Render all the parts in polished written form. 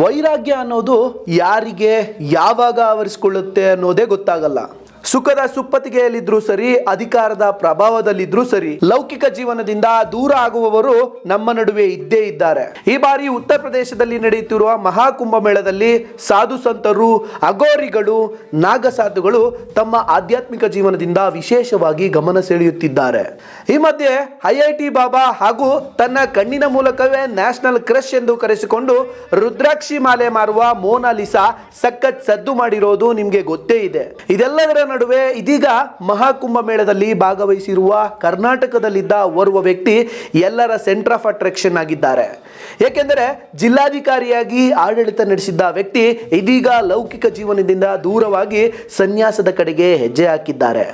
ವೈರಾಗ್ಯ ಅನ್ನೋದು ಯಾರಿಗೆ ಯಾವಾಗ ಆವರಿಸಿಕೊಳ್ಳುತ್ತೆ ಅನ್ನೋದೇ ಗೊತ್ತಾಗಲ್ಲ. ಸುಖದ ಸುಪ್ಪತ್ತಿಗೆಯಲ್ಲಿದ್ರೂ ಸರಿ, ಅಧಿಕಾರದ ಪ್ರಭಾವದಲ್ಲಿದ್ರೂ ಸರಿ, ಲೌಕಿಕ ಜೀವನದಿಂದ ದೂರ ಆಗುವವರು ನಮ್ಮ ನಡುವೆ ಇದ್ದೇ ಇದ್ದಾರೆ. ಈ ಬಾರಿ ಉತ್ತರ ಪ್ರದೇಶದಲ್ಲಿ ನಡೆಯುತ್ತಿರುವ ಮಹಾಕುಂಭಮೇಳದಲ್ಲಿ ಸಾಧು ಸಂತರು, ಅಘೋರಿಗಳು, ನಾಗಸಾಧುಗಳು ತಮ್ಮ ಆಧ್ಯಾತ್ಮಿಕ ಜೀವನದಿಂದ ವಿಶೇಷವಾಗಿ ಗಮನ ಸೆಳೆಯುತ್ತಿದ್ದಾರೆ. ಈ ಮಧ್ಯೆ IIT ಬಾಬಾ ಹಾಗೂ ತನ್ನ ಕಣ್ಣಿನ ಮೂಲಕವೇ ನ್ಯಾಷನಲ್ ಕ್ರಶ್ ಎಂದು ಕರೆಸಿಕೊಂಡು ರುದ್ರಾಕ್ಷಿ ಮಾಲೆ ಮಾರುವ ಮೋನಾಲಿಸಾ ಸಖತ್ ಸದ್ದು ಮಾಡಿರೋದು ನಿಮ್ಗೆ ಗೊತ್ತೇ ಇದೆ. ಇದೆಲ್ಲದರ ನಡುವೆ ಇದೀಗ ಮಹಾಕುಂಭ ಮೇಳದಲ್ಲಿ ಭಾಗವಹಿಸಿರುವ ಕರ್ನಾಟಕದಲ್ಲಿದ್ದ ಓರ್ವ ವ್ಯಕ್ತಿ ಎಲ್ಲರ ಸೆಂಟರ್ ಆಫ್ ಅಟ್ರಾಕ್ಷನ್ ಆಗಿದ್ದಾರೆ. ಏಕೆಂದರೆ ಜಿಲ್ಲಾಧಿಕಾರಿಯಾಗಿ ಆಡಳಿತ ನಡೆಸಿದ್ದ ವ್ಯಕ್ತಿ ಇದೀಗ ಲೌಕಿಕ ಜೀವನದಿಂದ ದೂರವಾಗಿ ಸನ್ಯಾಸದ ಕಡೆಗೆ ಹೆಜ್ಜೆ ಹಾಕಿದ್ದಾರೆ.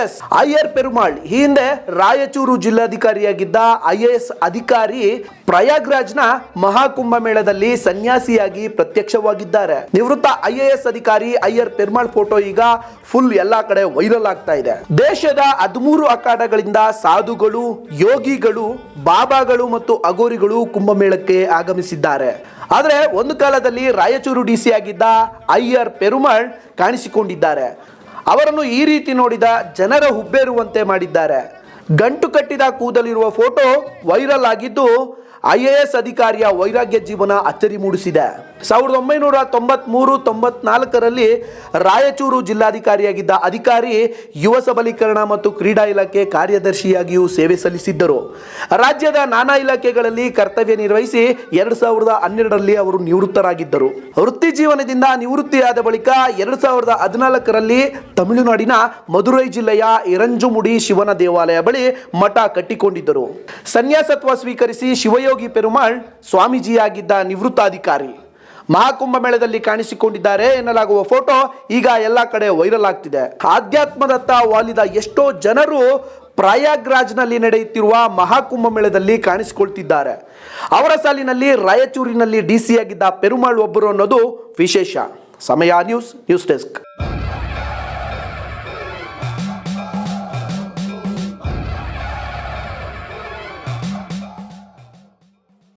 ಎಸ್, ಅಯ್ಯರ್ ಪೆರುಮಾಳ್ ಈ ಹಿಂದೆ ರಾಯಚೂರು ಜಿಲ್ಲಾಧಿಕಾರಿಯಾಗಿದ್ದ IAS ಅಧಿಕಾರಿ ಪ್ರಯಾಗ್ರಾಜ್ನ ಮಹಾಕುಂಭ ಮೇಳದಲ್ಲಿ ಸನ್ಯಾಸಿಯಾಗಿ ಪ್ರತ್ಯಕ್ಷವಾಗಿದ್ದಾರೆ. ನಿವೃತ್ತ IAS ಅಧಿಕಾರಿ ಅಯ್ಯರ್ ಪೆರುಮಾಳ್ ಫೋಟೋ ಈಗ ಫುಲ್ ಎಲ್ಲಾ ಕಡೆ ವೈರಲ್ ಆಗ್ತಾ ಇದೆ. ದೇಶದ 13 ಅಖಾಡಗಳಿಂದ ಸಾಧುಗಳು, ಯೋಗಿಗಳು, ಬಾಬಾಗಳು ಮತ್ತು ಅಘೋರಿಗಳು ಕುಂಭಮೇಳಕ್ಕೆ ಆಗಮಿಸಿದ್ದಾರೆ. ಆದರೆ ಒಂದು ಕಾಲದಲ್ಲಿ ರಾಯಚೂರು DC ಆಗಿದ್ದ ಅಯ್ಯರ್ ಪೆರುಮಾಳ್ ಕಾಣಿಸಿಕೊಂಡಿದ್ದಾರೆ. ಅವರನ್ನು ಈ ರೀತಿ ನೋಡಿದ ಜನರ ಹುಬ್ಬೇರುವಂತೆ ಮಾಡಿದ್ದಾರೆ. ಗಂಟು ಕಟ್ಟಿದ ಕೂದಲಿರುವ ಫೋಟೋ ವೈರಲ್ ಆಗಿದ್ದು IAS ಅಧಿಕಾರಿಯ ವೈರಾಗ್ಯ ಜೀವನ ಅಚ್ಚರಿ ಮೂಡಿಸಿದೆ. 1993-94ರಲ್ಲಿ ರಾಯಚೂರು ಜಿಲ್ಲಾಧಿಕಾರಿಯಾಗಿದ್ದ ಅಧಿಕಾರಿ ಯುವ ಸಬಲೀಕರಣ ಮತ್ತು ಕ್ರೀಡಾ ಇಲಾಖೆ ಕಾರ್ಯದರ್ಶಿಯಾಗಿಯೂ ಸೇವೆ ಸಲ್ಲಿಸಿದ್ದರು. ರಾಜ್ಯದ ನಾನಾ ಇಲಾಖೆಗಳಲ್ಲಿ ಕರ್ತವ್ಯ ನಿರ್ವಹಿಸಿ 2012ರಲ್ಲಿ ಅವರು ನಿವೃತ್ತರಾಗಿದ್ದರು. ವೃತ್ತಿ ಜೀವನದಿಂದ ನಿವೃತ್ತಿಯಾದ ಬಳಿಕ 2014ರಲ್ಲಿ ತಮಿಳುನಾಡಿನ ಮಧುರೈ ಜಿಲ್ಲೆಯ ಇರಂಜುಮುಡಿ ಶಿವನ ದೇವಾಲಯ ಬಳಿ ಮಠ ಕಟ್ಟಿಕೊಂಡಿದ್ದರು. ಸನ್ಯಾಸತ್ವ ಸ್ವೀಕರಿಸಿ ಶಿವಯೋಗಿ ಪೆರುಮಾಳ್ ಸ್ವಾಮೀಜಿಯಾಗಿದ್ದ ನಿವೃತ್ತ ಅಧಿಕಾರಿ ಮಹಾಕುಂಭ ಮೇಳದಲ್ಲಿ ಕಾಣಿಸಿಕೊಂಡಿದ್ದಾರೆ ಎನ್ನಲಾಗುವ ಫೋಟೋ ಈಗ ಎಲ್ಲ ಕಡೆ ವೈರಲ್ ಆಗ್ತಿದೆ. ಆಧ್ಯಾತ್ಮದತ್ತ ವಾಲಿದ ಎಷ್ಟೋ ಜನರು ಪ್ರಯಾಗ್ರಾಜ್ನಲ್ಲಿ ನಡೆಯುತ್ತಿರುವ ಮಹಾಕುಂಭ ಮೇಳದಲ್ಲಿ ಕಾಣಿಸಿಕೊಳ್ತಿದ್ದಾರೆ. ಅವರ ಸಾಲಿನಲ್ಲಿ ರಾಯಚೂರಿನಲ್ಲಿ DC ಆಗಿದ್ದ ಪೆರುಮಾಳ್ ಒಬ್ಬರು ಅನ್ನೋದು ವಿಶೇಷ. ಸಮಯ ನ್ಯೂಸ್ ಡೆಸ್ಕ್.